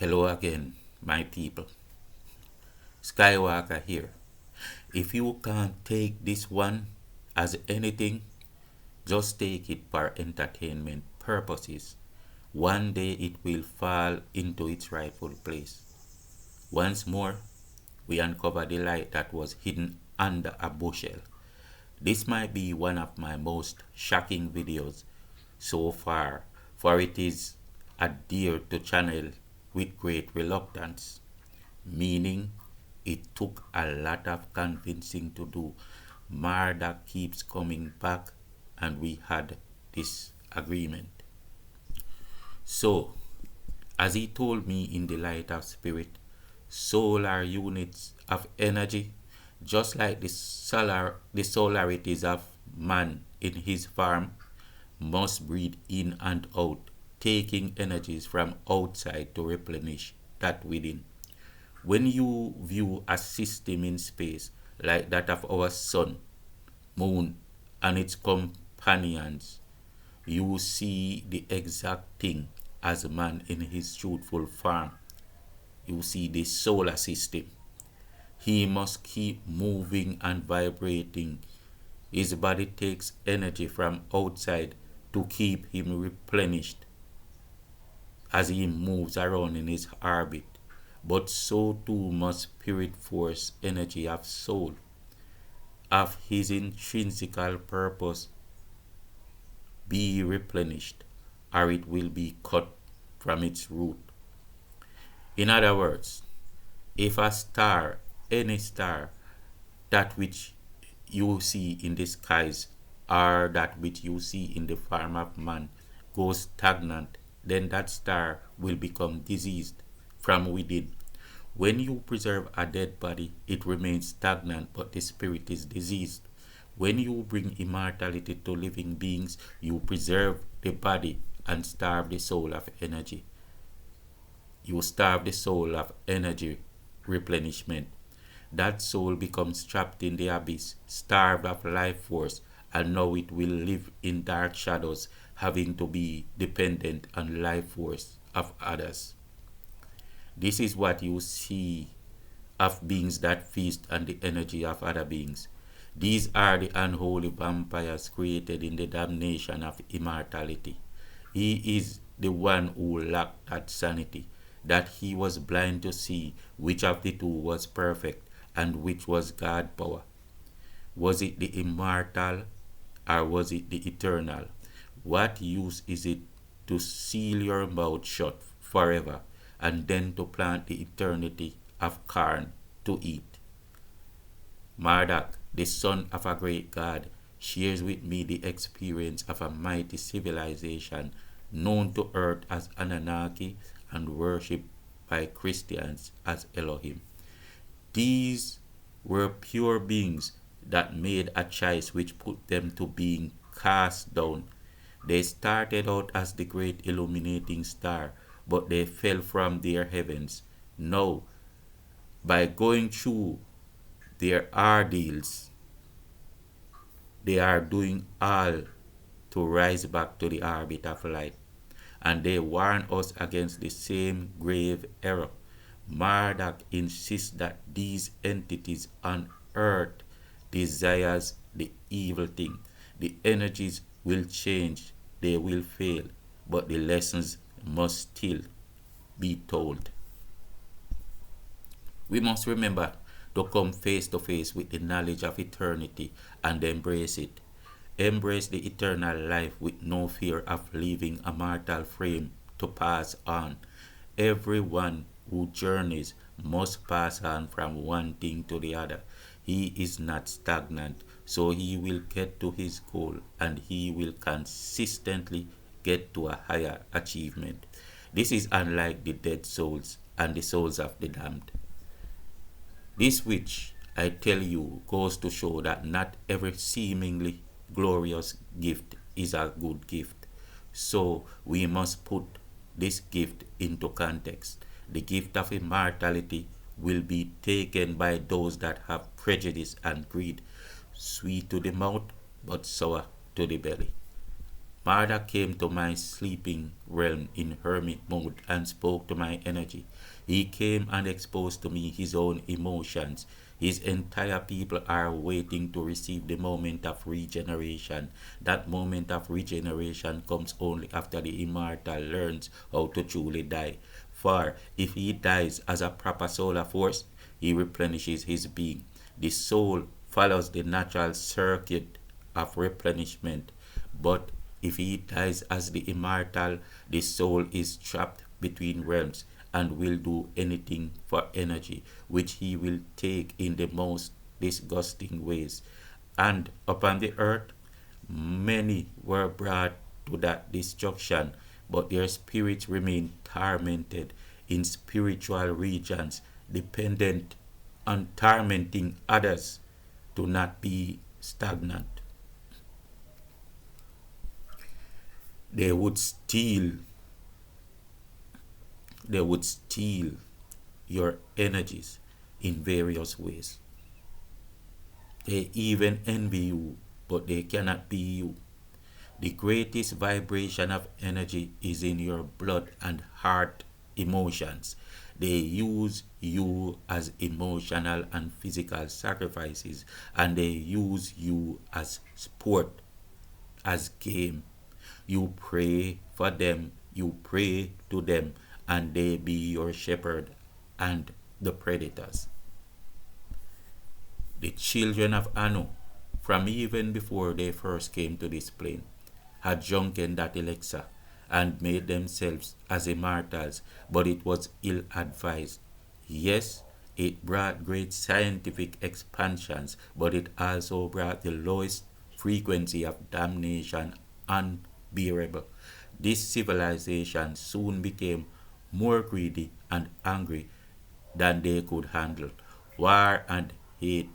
Hello again, my people. Skywalker here. If you can't take this one as anything, just take it for entertainment purposes. One day it will fall into its rightful place. Once more, we uncover the light that was hidden under a bushel. This might be one of my most shocking videos so far, for it is adhered to channel with great reluctance, meaning it took a lot of convincing to do. Mardak keeps coming back, and we had this agreement. So, as he told me in the light of spirit, solar units of energy, just like the solarities of man in his farm, must breathe in and out, taking energies from outside to replenish that within. When you view a system in space like that of our sun, moon, and its companions, you see the exact thing as man in his truthful form. You see the solar system. He must keep moving and vibrating. His body takes energy from outside to keep him replenished as he moves around in his orbit. But so too must spirit force energy of soul, of his intrinsical purpose, be replenished, or it will be cut from its root. In other words, if a star, any star, that which you see in the skies, or that which you see in the form of man, goes stagnant, then that star will become diseased from within. When you preserve a dead body, it remains stagnant, but the spirit is diseased. When you bring immortality to living beings, you preserve the body and starve the soul of energy. You starve the soul of energy replenishment. That soul becomes trapped in the abyss, starved of life force, and now it will live in dark shadows, having to be dependent on life force of others. This is what you see of beings that feast on the energy of other beings. These are the unholy vampires created in the damnation of immortality. He is the one who lacked that sanity, that he was blind to see which of the two was perfect and which was God power. Was it the immortal or was it the eternal? What use is it to seal your mouth shut forever and then to plant the eternity of corn to eat? Mardak, the son of a great god, shares with me the experience of a mighty civilization known to earth as Anunnaki and worshipped by Christians as Elohim. These were pure beings that made a choice which put them to being cast down. They started out as the great illuminating star, but they fell from their heavens. Now, by going through their ordeals, they are doing all to rise back to the orbit of light. And they warn us against the same grave error. Mardak insists that these entities on earth desires the evil thing. The energies will change, they will fail, but the lessons must still be told. We must remember to come face to face with the knowledge of eternity and embrace it. Embrace the eternal life with no fear of leaving a mortal frame to pass on. Everyone who journeys must pass on from one thing to the other. He is not stagnant, so he will get to his goal and he will consistently get to a higher achievement. This is unlike the dead souls and the souls of the damned. This which I tell you goes to show that not every seemingly glorious gift is a good gift. So we must put this gift into context. The gift of immortality will be taken by those that have prejudice and greed, sweet to the mouth but sour to the belly. Mardak came to my sleeping realm in hermit mode and spoke to my energy. He came and exposed to me his own emotions. His entire people are waiting to receive the moment of regeneration. That moment of regeneration comes only after the immortal learns how to truly die. For if he dies as a proper solar force, he replenishes his being. The soul follows the natural circuit of replenishment, but if he dies as the immortal, the soul is trapped between realms and will do anything for energy, which he will take in the most disgusting ways. And upon the earth, many were brought to that destruction, but their spirits remain tormented in spiritual regions, dependent on tormenting others to not be stagnant. They would steal they would steal your energies in various ways. They even envy you, but they cannot be you. The greatest vibration of energy is in your blood and heart emotions. They use you as emotional and physical sacrifices, and they use you as sport, as game. You pray for them, you pray to them, and they be your shepherd and the predators. The children of Anu, from even before they first came to this plane, had drunken that elixir and made themselves as immortals, but it was ill advised. Yes, it brought great scientific expansions, but it also brought the lowest frequency of damnation unbearable. This civilization soon became more greedy and angry than they could handle. War and hate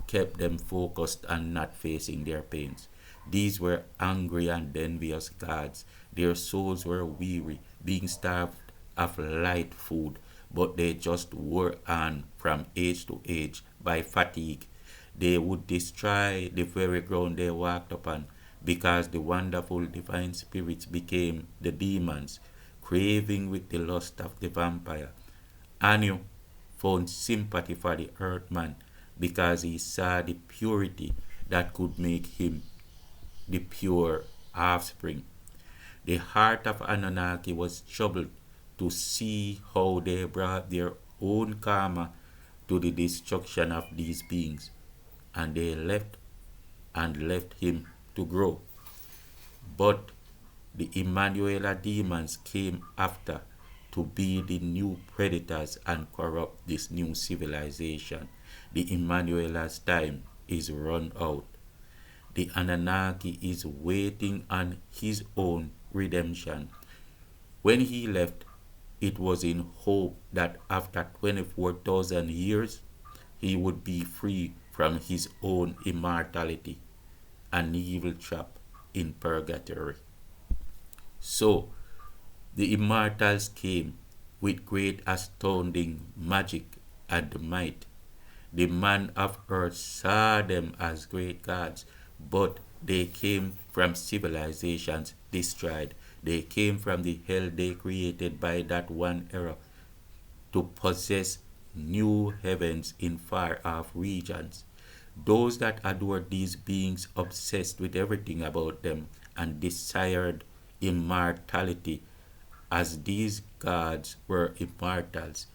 kept them focused on not facing their pains. These were angry and envious gods. Their souls were weary, being starved of light food, but they just wore on from age to age by fatigue. They would destroy the very ground they walked upon, because the wonderful divine spirits became the demons, craving with the lust of the vampire. Anu found sympathy for the earthman because he saw the purity that could make him the pure offspring. The heart of Anunnaki was troubled to see how they brought their own karma to the destruction of these beings, and they left him to grow. But the Emmanuela demons came after to be the new predators and corrupt this new civilization. The Emmanuela's time is run out. The Anunnaki is waiting on his own redemption. When he left, it was in hope that after 24,000 years, he would be free from his own immortality, an evil trap in purgatory. So, the immortals came with great astounding magic and might. The man of earth saw them as great gods, but they came from civilizations destroyed. They came from the hell they created by that one era to possess new heavens in far off regions. Those that adored these beings obsessed with everything about them and desired immortality, as these gods were immortals.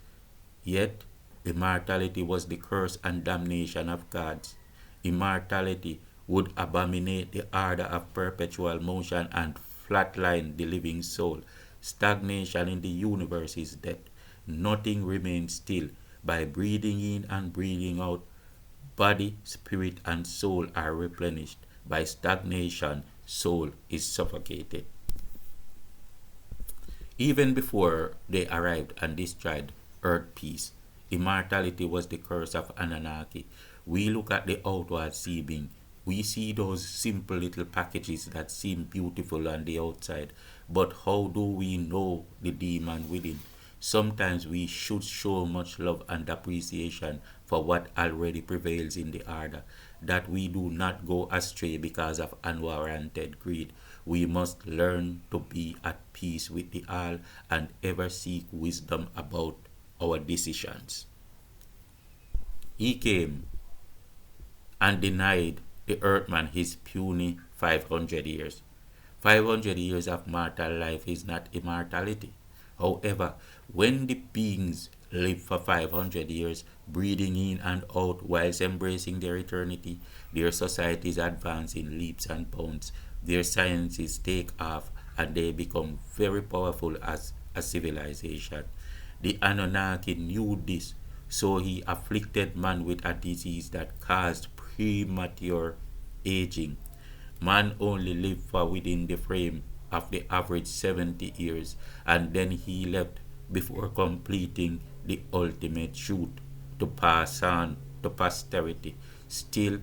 Yet, immortality was the curse and damnation of gods. Immortality would abominate the order of perpetual motion and flatline the living soul. Stagnation in the universe is death. Nothing remains still. By breathing in and breathing out, body, spirit, and soul are replenished. By stagnation, soul is suffocated. Even before they arrived and destroyed earth peace, immortality was the curse of Anunnaki. We look at the outward seeming. We see those simple little packages that seem beautiful on the outside, but how do we know the demon within? Sometimes we should show much love and appreciation for what already prevails in the order, that we do not go astray because of unwarranted greed. We must learn to be at peace with the all and ever seek wisdom about our decisions. He came and denied the earthman his puny 500 years. 500 years of mortal life is not immortality. However, when the beings live for 500 years, breathing in and out whilst embracing their eternity, their societies advance in leaps and bounds, their sciences take off, and they become very powerful as a civilization. The Anunnaki knew this, so he afflicted man with a disease that caused premature aging. Man only lived for within the frame of the average 70 years, and then he left before completing the ultimate shoot to pass on to posterity. Still,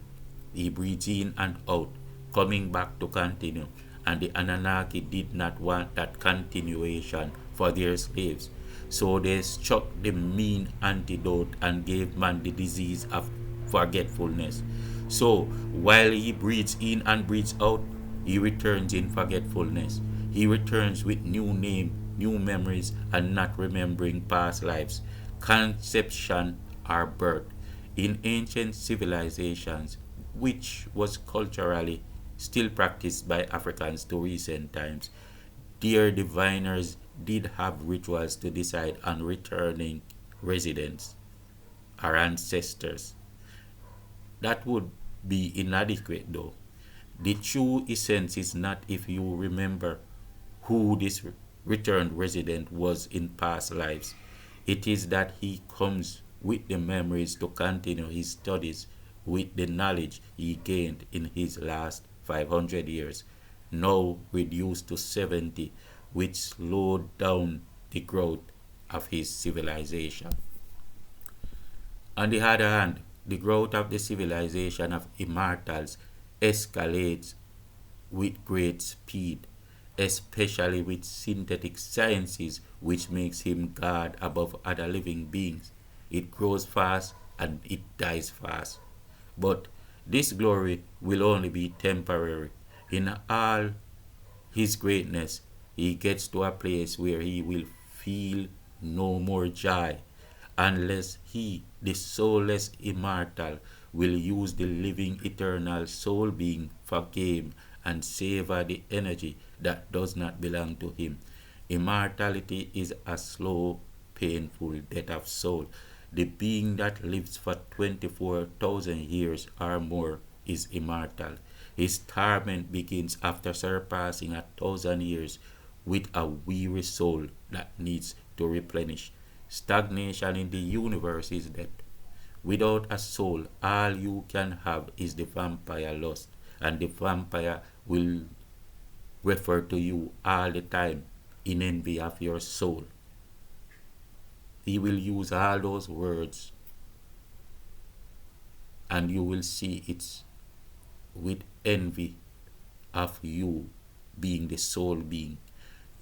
he breathes in and out, coming back to continue, and the Anunnaki did not want that continuation for their slaves. So they struck the mean antidote and gave man the disease of forgetfulness. So while he breathes in and breathes out, he returns in forgetfulness. He returns with new name, new memories, and not remembering past lives. Conception or birth. In ancient civilizations, which was culturally still practiced by Africans to recent times, their diviners did have rituals to decide on returning residents or ancestors. That would be inadequate though. The true essence is not if you remember who this returned resident was in past lives. It is that he comes with the memories to continue his studies with the knowledge he gained in his last 500 years, now reduced to 70, which slowed down the growth of his civilization. On the other hand, the growth of the civilization of immortals escalates with great speed, especially with synthetic sciences, which makes him God above other living beings. It grows fast and it dies fast. But this glory will only be temporary. In all his greatness, he gets to a place where he will feel no more joy unless he, the soulless immortal, will use the living eternal soul being for game and savor the energy that does not belong to him. Immortality is a slow, painful death of soul. The being that lives for 24,000 years or more is immortal. His torment begins after surpassing 1,000 years with a weary soul that needs to replenish. Stagnation in the universe is death. Without a soul, all you can have is the vampire lust, and the vampire will refer to you all the time in envy of your soul. He will use all those words, and you will see it's with envy of you being the soul being.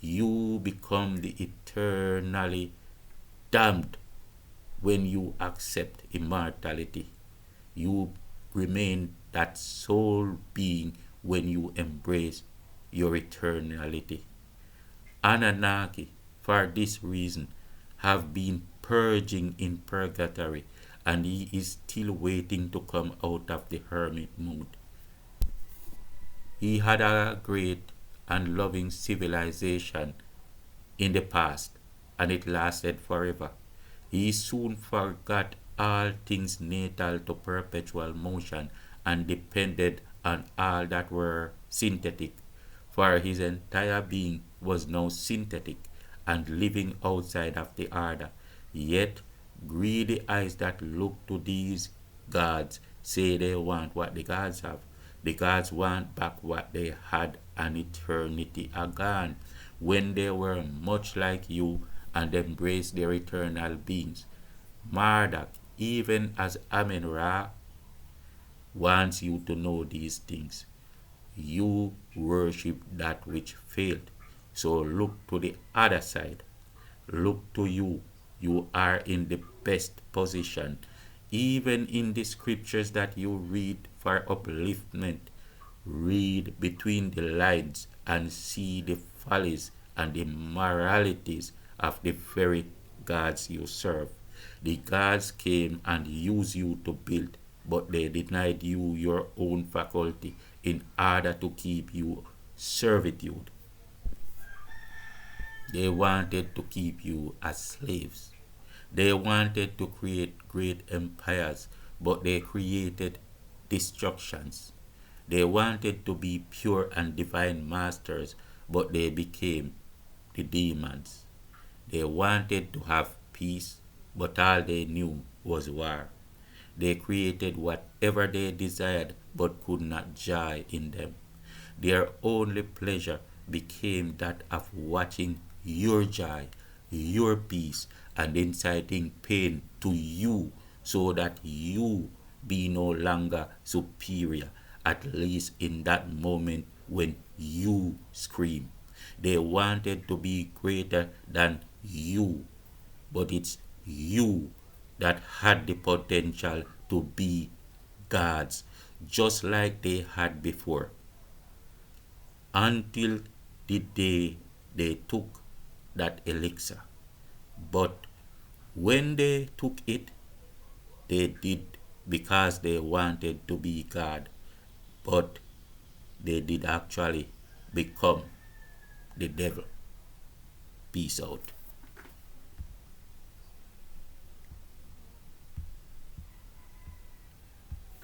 You become the eternally damned when you accept immortality. You remain that soul being when you embrace your eternality. Anunnaki, for this reason, have been purging in purgatory, and he is still waiting to come out of the hermit mode. He had a great and loving civilization in the past, and it lasted forever. He soon forgot all things natal to perpetual motion and depended on all that were synthetic, for his entire being was now synthetic and living outside of the order. Yet, greedy eyes that look to these gods say they want what the gods have. The gods want back what they had an eternity agone, when they were much like you and embraced their eternal beings. Mardak, even as Amen Ra, wants you to know these things. You worship that which failed. So look to the other side. Look to you. You are in the best position. Even in the scriptures that you read for upliftment, read between the lines and see the follies and the moralities of the very gods you serve. The gods came and used you to build, but they denied you your own faculty in order to keep you servitude. They wanted to keep you as slaves. They wanted to create great empires, but they created destructions. They wanted to be pure and divine masters, but they became the demons. They wanted to have peace, but all they knew was war. They created whatever they desired, but could not joy in them. Their only pleasure became that of watching your joy, your peace, and inciting pain to you so that you be no longer superior, at least in that moment when you scream. They wanted to be greater than you, but it's you that had the potential to be gods, just like they had before, until the day they took that elixir. But when they took it, they did because they wanted to be God, but they did actually become the devil. Peace out.